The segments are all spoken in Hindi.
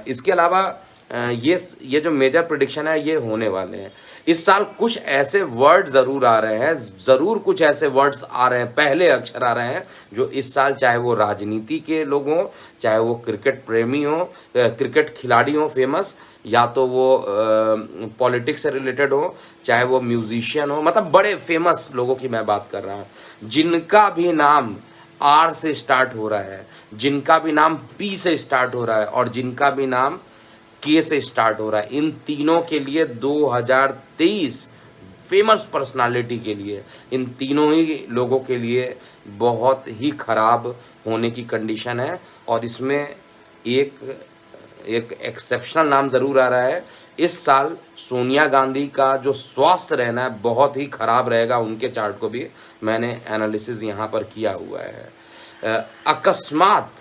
इसके अलावा ये जो मेजर प्रिडिक्शन है ये होने वाले हैं। इस साल कुछ ऐसे वर्ड ज़रूर आ रहे हैं, ज़रूर कुछ ऐसे वर्ड्स आ रहे हैं, पहले अक्षर आ रहे हैं जो इस साल, चाहे वो राजनीति के लोग हों, चाहे वो क्रिकेट प्रेमी हों, क्रिकेट खिलाड़ी हों फेमस, या तो वो पॉलिटिक्स से रिलेटेड हो, चाहे वो म्यूजिशियन हो, मतलब बड़े फेमस लोगों की मैं बात कर रहा हूँ, जिनका भी नाम आर से स्टार्ट हो रहा है, जिनका भी नाम पी से स्टार्ट हो रहा है और जिनका भी नाम के से स्टार्ट हो रहा है, इन तीनों के लिए 2023 फेमस पर्सनालिटी के लिए, इन तीनों ही लोगों के लिए बहुत ही खराब होने की कंडीशन है। और इसमें एक एक्सेप्शनल नाम ज़रूर आ रहा है। इस साल सोनिया गांधी का जो स्वास्थ्य रहना है बहुत ही खराब रहेगा, उनके चार्ट को भी मैंने एनालिसिस यहाँ पर किया हुआ है। अकस्मात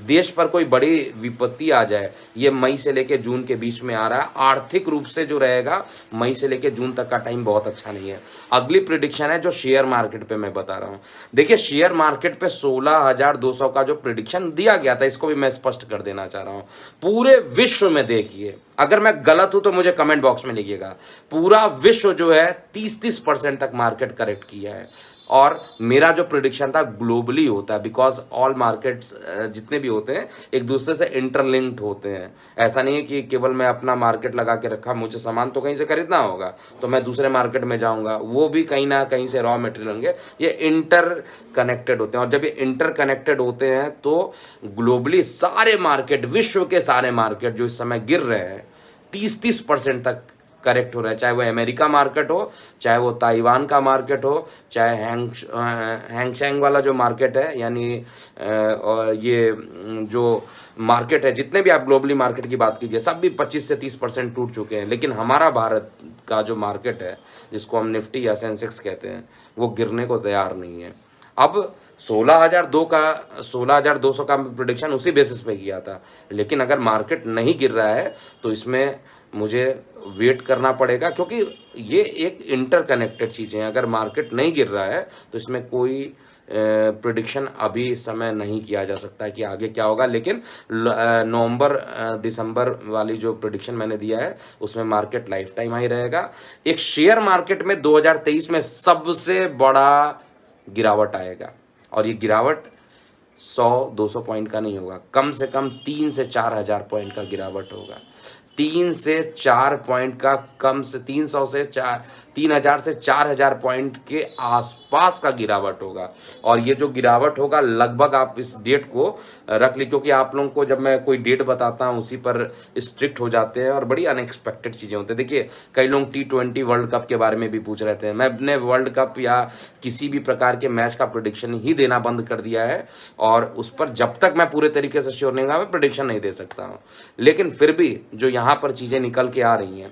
देश पर कोई बड़ी विपत्ति आ जाए, ये मई से लेके जून के बीच में आ रहा है। आर्थिक रूप से जो रहेगा मई से लेके जून तक का टाइम बहुत अच्छा नहीं है। अगली प्रिडिक्शन है जो शेयर मार्केट पे मैं बता रहा हूँ। देखिए, शेयर मार्केट पे 16,200 का जो प्रिडिक्शन दिया गया था, इसको भी मैं स्पष्ट कर देना चाह रहा हूँ। पूरे विश्व में देखिए, अगर मैं गलत हूं तो मुझे कमेंट बॉक्स में लिखिएगा, पूरा विश्व जो है 30% तक मार्केट करेक्ट किया है। और मेरा जो प्रिडिक्शन था ग्लोबली होता है, बिकॉज ऑल मार्केट्स जितने भी होते हैं एक दूसरे से इंटरलिंक्ड होते हैं। ऐसा नहीं है कि केवल मैं अपना मार्केट लगा के रखा, मुझे सामान तो कहीं से खरीदना होगा तो मैं दूसरे मार्केट में जाऊंगा, वो भी कहीं ना कहीं से रॉ मटेरियल होंगे। ये इंटर कनेक्टेड होते हैं, और जब ये इंटर कनेक्टेड होते हैं तो ग्लोबली सारे मार्केट, विश्व के सारे मार्केट जो इस समय गिर रहे हैं 30% तक करेक्ट हो रहा है। चाहे वो अमेरिका मार्केट हो, चाहे वो ताइवान का मार्केट हो, चाहे हैंगशैंग वाला जो मार्केट है, यानी ये जो मार्केट है, जितने भी आप ग्लोबली मार्केट की बात कीजिए, सब भी 25 से 30% टूट चुके हैं। लेकिन हमारा भारत का जो मार्केट है, जिसको हम निफ्टी या सेंसेक्स कहते हैं, वो गिरने को तैयार नहीं है। अब 16,200 का प्रोडिक्शन उसी बेसिस पे किया था, लेकिन अगर मार्केट नहीं गिर रहा है तो इसमें मुझे वेट करना पड़ेगा, क्योंकि ये एक इंटरकनेक्टेड चीज़ें हैं। अगर मार्केट नहीं गिर रहा है तो इसमें कोई प्रिडिक्शन अभी इस समय नहीं किया जा सकता है कि आगे क्या होगा। लेकिन नवंबर दिसंबर वाली जो प्रिडिक्शन मैंने दिया है उसमें मार्केट लाइफ टाइम हाई रहेगा। एक शेयर मार्केट में 2023 में सबसे बड़ा गिरावट आएगा, और ये गिरावट 100-200 पॉइंट का नहीं होगा, कम से कम 3 से 4 हज़ार पॉइंट का गिरावट होगा। 3 से 4 पॉइंट का, कम से 3,000 से 4,000 पॉइंट के आसपास का गिरावट होगा। और ये जो गिरावट होगा, लगभग आप इस डेट को रख ली, क्योंकि आप लोगों को जब मैं कोई डेट बताता हूँ उसी पर स्ट्रिक्ट हो जाते हैं और बड़ी अनएक्सपेक्टेड चीज़ें होती हैं। देखिए, कई लोग T20 वर्ल्ड कप के बारे में भी पूछ रहे थे। मैंने वर्ल्ड कप या किसी भी प्रकार के मैच का प्रेडिक्शन ही देना बंद कर दिया है, और उस पर जब तक मैं पूरे तरीके से श्योर नहीं हुआ मैं प्रेडिक्शन नहीं दे सकता हूँ। लेकिन फिर भी जो यहाँ पर चीज़ें निकल के आ रही हैं,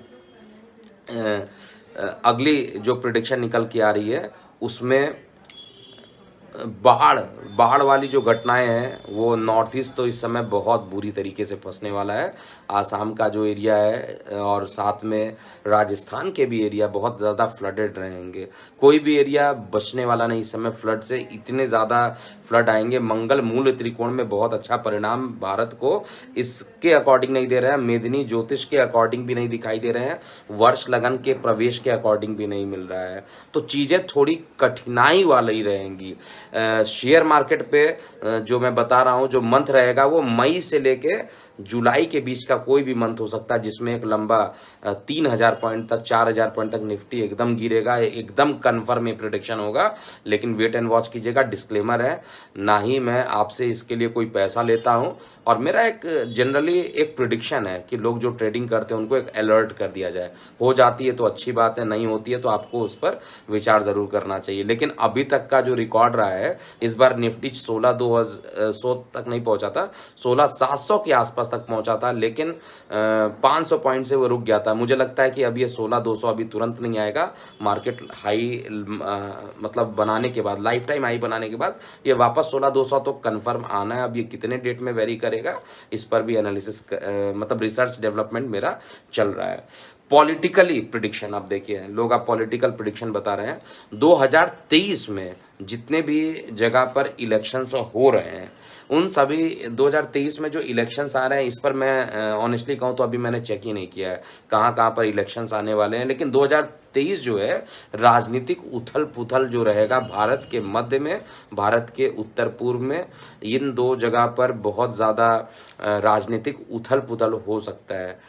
अगली जो प्रेडिक्शन निकल के आ रही है उसमें बाढ़ वाली जो घटनाएं हैं, वो नॉर्थ ईस्ट तो इस समय बहुत बुरी तरीके से फंसने वाला है। आसाम का जो एरिया है और साथ में राजस्थान के भी एरिया बहुत ज़्यादा फ्लडेड रहेंगे। कोई भी एरिया बचने वाला नहीं इस समय फ्लड से, इतने ज़्यादा फ्लड आएंगे। मंगल मूल त्रिकोण में बहुत अच्छा परिणाम भारत को इसके अकॉर्डिंग नहीं दे रहे हैं, मेदिनी ज्योतिष के अकॉर्डिंग भी नहीं दिखाई दे रहे हैं, वर्ष लगन के प्रवेश के अकॉर्डिंग भी नहीं मिल रहा है। तो चीज़ें थोड़ी कठिनाई वाली रहेंगी। शेयर मार्केट पे जो मैं बता रहा हूँ, जो मंथ रहेगा वो मई से लेके जुलाई के बीच का कोई भी मंथ हो सकता है, जिसमें एक लंबा 3,000 पॉइंट तक, 4,000 पॉइंट तक निफ्टी एकदम गिरेगा, एकदम कन्फर्म ये प्रेडिक्शन होगा। लेकिन वेट एंड वॉच कीजिएगा। डिस्क्लेमर है, ना ही मैं आपसे इसके लिए कोई पैसा लेता हूँ, और मेरा एक जनरली एक प्रेडिक्शन है कि लोग जो ट्रेडिंग करते हैं उनको एक अलर्ट कर दिया जाए। हो जाती है तो अच्छी बात है, नहीं होती है तो आपको उस पर विचार ज़रूर करना चाहिए। लेकिन अभी तक का जो रिकॉर्ड रहा है, इस बार निफ्टी 16,200 तक नहीं पहुंचा था, 16,700 के आसपास तक पहुंचा था, लेकिन 500 पॉइंट से वो रुक गया था। मुझे लगता है कि अब ये 16,200 अभी तुरंत नहीं आएगा। मार्केट हाई मतलब बनाने के बाद, लाइफ टाइम हाई बनाने के बाद ये वापस 16,200 तो कन्फर्म आना है। अब ये कितने डेट में वेरी करेगा, इस पर भी एनालिसिस मतलब रिसर्च डेवलपमेंट मेरा चल रहा है। पॉलिटिकली प्रिडिक्शन, आप देखिए, लोग आप पॉलिटिकल प्रिडिक्शन बता रहे हैं। 2023 में जितने भी जगह पर इलेक्शंस हो रहे हैं उन सभी 2023 में जो इलेक्शंस आ रहे हैं, इस पर मैं ऑनेस्टली कहूँ तो अभी मैंने चेक ही नहीं किया है कहाँ कहाँ पर इलेक्शंस आने वाले हैं, लेकिन 2023 जो है राजनीतिक उथल पुथल जो रहेगा भारत के मध्य में, भारत के उत्तर पूर्व में, इन दो जगह पर बहुत ज़्यादा राजनीतिक उथल पुथल हो सकता है।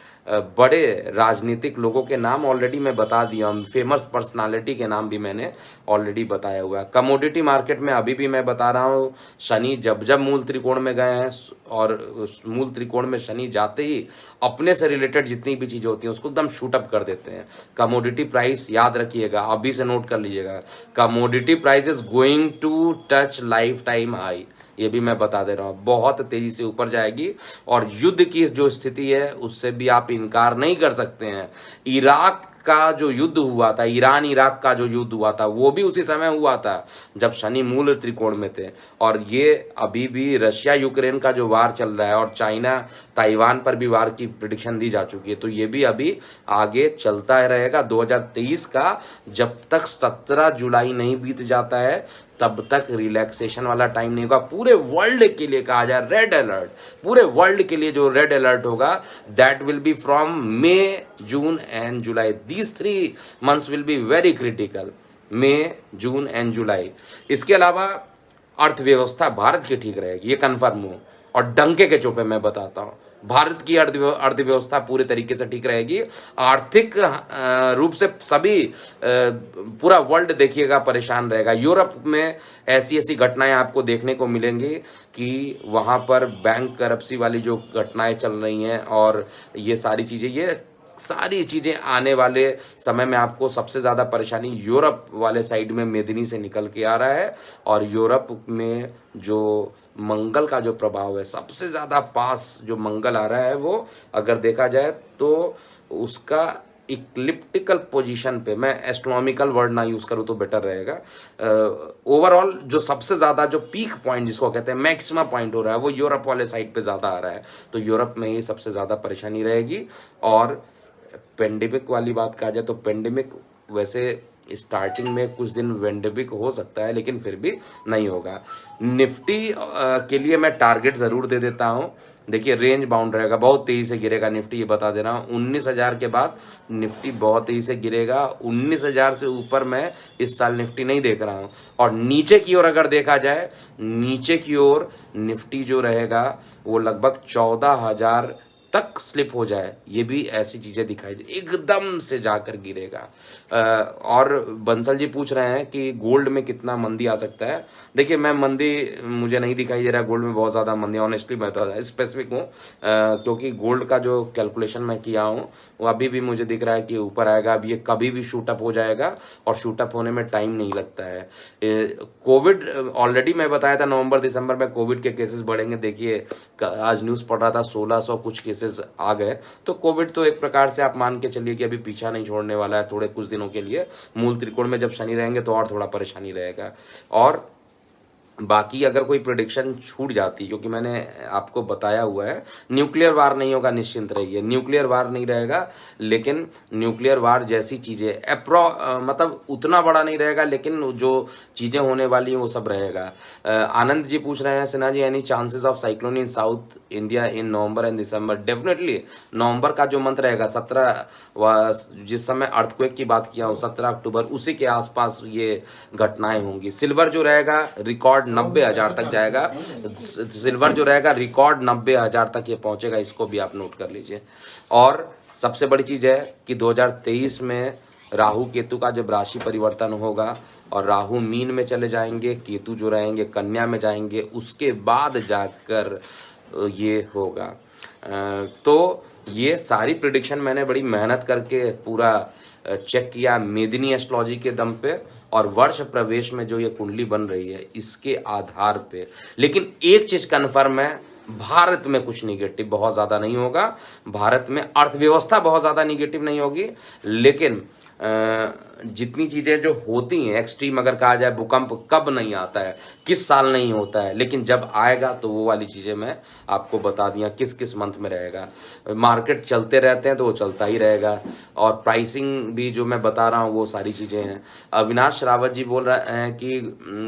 बड़े राजनीतिक लोगों के नाम ऑलरेडी मैं बता दिया हूँ, फेमस पर्सनालिटी के नाम भी मैंने ऑलरेडी बताया हुआ है। कमोडिटी मार्केट में अभी भी मैं बता रहा हूँ, शनि जब जब मूल त्रिकोण में गए हैं और उस मूल त्रिकोण में शनि जाते ही अपने से रिलेटेड जितनी भी चीज़ें होती हैं उसको एकदम शूट अप कर देते हैं। कमोडिटी प्राइस याद रखिएगा, अभी से नोट कर लीजिएगा, commodity price is going to touch lifetime high, ये भी मैं बता दे रहा हूँ, बहुत तेजी से ऊपर जाएगी। और युद्ध की जो स्थिति है उससे भी आप इनकार नहीं कर सकते हैं। इराक का जो युद्ध हुआ था, ईरान इराक का जो युद्ध हुआ था, वो भी उसी समय हुआ था जब शनि मूल त्रिकोण में थे। और ये अभी भी रशिया यूक्रेन का जो वार चल रहा है और चाइना ताइवान पर भी वार की प्रिडिक्शन दी जा चुकी है, तो ये भी अभी आगे चलता रहेगा। 2023 का जब तक 17 जुलाई नहीं बीत जाता है तब तक रिलैक्सेशन वाला टाइम नहीं होगा। पूरे वर्ल्ड के लिए कहा जाए रेड अलर्ट, पूरे वर्ल्ड के लिए जो रेड अलर्ट होगा that will be from May, June and July. These 3 months will be very critical, May, June and July. इसके अलावा अर्थव्यवस्था भारत की ठीक रहेगी, ये कन्फर्म हो, और डंके के चौपे मैं बताता हूँ, भारत की अर्थव्यवस्था पूरे तरीके से ठीक रहेगी। आर्थिक रूप से सभी पूरा वर्ल्ड देखिएगा परेशान रहेगा। यूरोप में ऐसी ऐसी घटनाएं आपको देखने को मिलेंगी कि वहाँ पर बैंक करप्सी वाली जो घटनाएं चल रही हैं और ये सारी चीज़ें आने वाले समय में आपको सबसे ज़्यादा परेशानी यूरोप वाले साइड में मेदिनी से निकल के आ रहा है। और यूरोप में जो मंगल का जो प्रभाव है, सबसे ज़्यादा पास जो मंगल आ रहा है, वो अगर देखा जाए तो उसका इक्लिप्टिकल पोजीशन पे, मैं एस्ट्रोनॉमिकल वर्ड ना यूज़ करूँ तो बेटर रहेगा, ओवरऑल जो सबसे ज़्यादा जो पीक पॉइंट जिसको कहते हैं मैक्सिमम पॉइंट हो रहा है वो यूरोप वाले साइड पे ज़्यादा आ रहा है। तो यूरोप में ही सबसे ज़्यादा परेशानी रहेगी। और पेंडेमिक वाली बात कहा जाए तो पेंडेमिक वैसे स्टार्टिंग में कुछ दिन पेंडेमिक हो सकता है, लेकिन फिर भी नहीं होगा। निफ्टी के लिए मैं टारगेट ज़रूर दे देता हूँ। देखिए रेंज बाउंड रहेगा, बहुत तेज़ी से गिरेगा निफ्टी, ये बता दे रहा हूँ। 19,000 के बाद निफ्टी बहुत तेज़ी से गिरेगा। 19,000 से ऊपर मैं इस साल निफ्टी नहीं देख रहा हूँ। और नीचे की ओर अगर देखा जाए, नीचे की ओर निफ्टी जो रहेगा वो लगभग 14,000 तक स्लिप हो जाए, ये भी ऐसी चीज़ें दिखाई दे, एकदम से जाकर गिरेगा। और बंसल जी पूछ रहे हैं कि गोल्ड में कितना मंदी आ सकता है। देखिए मैं मंदी मुझे नहीं दिखाई दे रहा है, गोल्ड में बहुत ज़्यादा मंदी, ऑनेस्टली मैं बता स्पेसिफिक हूँ, क्योंकि गोल्ड का जो कैलकुलेशन मैं किया हूँ वो अभी भी मुझे दिख रहा है कि ऊपर आएगा। अब ये कभी भी शूटअप हो जाएगा और शूटअप होने में टाइम नहीं लगता है। कोविड ऑलरेडी मैं बताया था नवंबर दिसंबर में कोविड के केसेस बढ़ेंगे। देखिए आज न्यूज़ पढ़ रहा था 1600 कुछ केसेस आ गए। तो कोविड तो एक प्रकार से आप मान के चलिए कि अभी पीछा नहीं छोड़ने वाला है थोड़े कुछ दिनों के लिए। मूल त्रिकोण में जब शनि रहेंगे तो और थोड़ा परेशानी रहेगा। और बाकी अगर कोई प्रेडिक्शन छूट जाती, क्योंकि मैंने आपको बताया हुआ है न्यूक्लियर वार नहीं होगा, निश्चिंत रहिए, न्यूक्लियर वार नहीं रहेगा, लेकिन न्यूक्लियर वार जैसी चीज़ें मतलब उतना बड़ा नहीं रहेगा, लेकिन जो चीज़ें होने वाली हैं वो सब रहेगा। आनंद जी पूछ रहे हैं Sinha ji any chances of cyclone in south India in November and December. Definitely नवंबर का जो मंथ रहेगा 17, जिस समय अर्थक्वेक की बात किया हूँ 17 अक्टूबर, उसी के आसपास ये घटनाएं होंगी। सिल्वर जो रहेगा रिकॉर्ड 90,000 तक जाएगा, सिल्वर जो रहेगा रिकॉर्ड 90,000 तक ये पहुंचेगा, इसको भी आप नोट कर लीजिए। और सबसे बड़ी चीज़ है कि 2023 में राहु केतु का जब राशि परिवर्तन होगा और राहु मीन में चले जाएंगे, केतु जो रहेंगे कन्या में जाएंगे, उसके बाद जाकर ये होगा। तो ये सारी प्रिडिक्शन मैंने बड़ी मेहनत करके पूरा चेक किया मेदिनी एस्ट्रोलॉजी के दम पे और वर्ष प्रवेश में जो ये कुंडली बन रही है इसके आधार पे। लेकिन एक चीज़ कन्फर्म है, भारत में कुछ निगेटिव बहुत ज़्यादा नहीं होगा, भारत में अर्थव्यवस्था बहुत ज़्यादा निगेटिव नहीं होगी, लेकिन जितनी चीज़ें जो होती हैं एक्सट्रीम, अगर कहा जाए भूकंप कब नहीं आता है, किस साल नहीं होता है, लेकिन जब आएगा तो वो वाली चीज़ें मैं आपको बता दिया किस किस मंथ में रहेगा। मार्केट चलते रहते हैं तो वो चलता ही रहेगा, और प्राइसिंग भी जो मैं बता रहा हूँ वो सारी चीज़ें हैं। अविनाश रावत जी बोल रहे हैं कि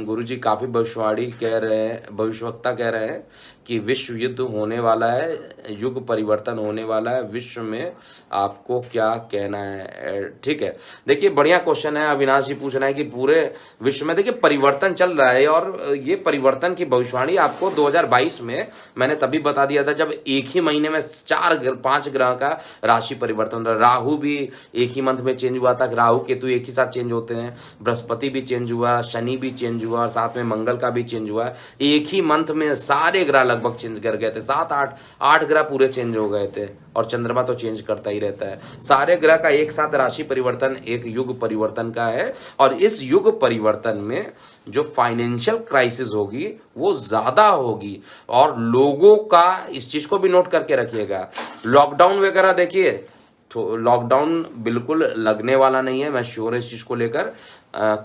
गुरुजी काफ़ी भविष्यवाणी कह रहे हैं, भविष्यवक्ता कह रहे हैं कि विश्व युद्ध होने वाला है, युग परिवर्तन होने वाला है विश्व में, आपको क्या कहना है? ठीक है, देखिए बढ़िया क्वेश्चन है। अविनाश जी पूछ रहे हैं कि पूरे विश्व में देखिए परिवर्तन चल रहा है, और ये परिवर्तन की भविष्यवाणी आपको 2022 में मैंने तभी बता दिया था जब एक ही महीने में 5 ग्रह का राशि परिवर्तन, राहु भी एक ही मंथ में चेंज हुआ था, राहु केतु एक ही साथ चेंज होते हैं, बृहस्पति भी चेंज हुआ, शनि भी चेंज हुआ, साथ में मंगल का भी चेंज हुआ। एक ही मंथ में सारे ग्रह लगभग चेंज कर गए थे, 7-8 ग्रह पूरे चेंज हो गए थे, और चंद्रमा तो चेंज करता ही रहता है। सारे ग्रह का एक साथ राशि परिवर्तन एक युग परिवर्तन का है, और इस युग परिवर्तन में जो फाइनेंशियल क्राइसिस होगी वो ज़्यादा होगी, और लोगों का इस चीज़ को भी नोट करके रखिएगा। लॉकडाउन वगैरह देखिए, तो लॉकडाउन बिल्कुल लगने वाला नहीं है, मैं श्योर है इस चीज़ को लेकर।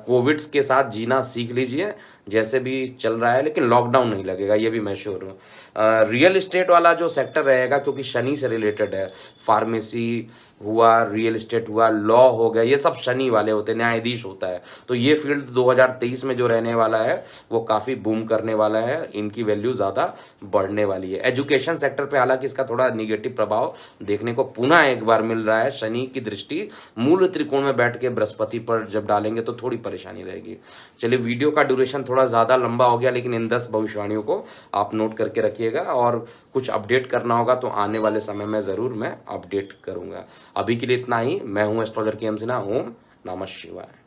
कोविड के साथ जीना सीख लीजिए जैसे भी चल रहा है, लेकिन लॉकडाउन नहीं लगेगा, ये भी मैं श्योर हूँ। रियल इस्टेट वाला जो सेक्टर रहेगा, क्योंकि शनि से रिलेटेड है, फार्मेसी हुआ, रियल इस्टेट हुआ, लॉ हो गया, ये सब शनि वाले होते हैं, न्यायाधीश होता है, तो ये फील्ड 2023 में जो रहने वाला है वो काफ़ी बूम करने वाला है, इनकी वैल्यू ज़्यादा बढ़ने वाली है। एजुकेशन सेक्टर पे हालांकि इसका थोड़ा निगेटिव प्रभाव देखने को पुनः एक बार मिल रहा है, शनि की दृष्टि मूल त्रिकोण में बैठ के बृहस्पति पर जब डालेंगे तो थोड़ी परेशानी रहेगी। चलिए, वीडियो का ड्यूरेशन थोड़ा ज़्यादा लंबा हो गया, लेकिन इन 10 भविष्यवाणियों को आप नोट करके रखिएगा, और कुछ अपडेट करना होगा तो आने वाले समय में ज़रूर मैं अपडेट करूँगा। अभी के लिए इतना ही। मैं हूँ एस्ट्रोलॉजर के एम सिन्हा। ओम नमः शिवाय।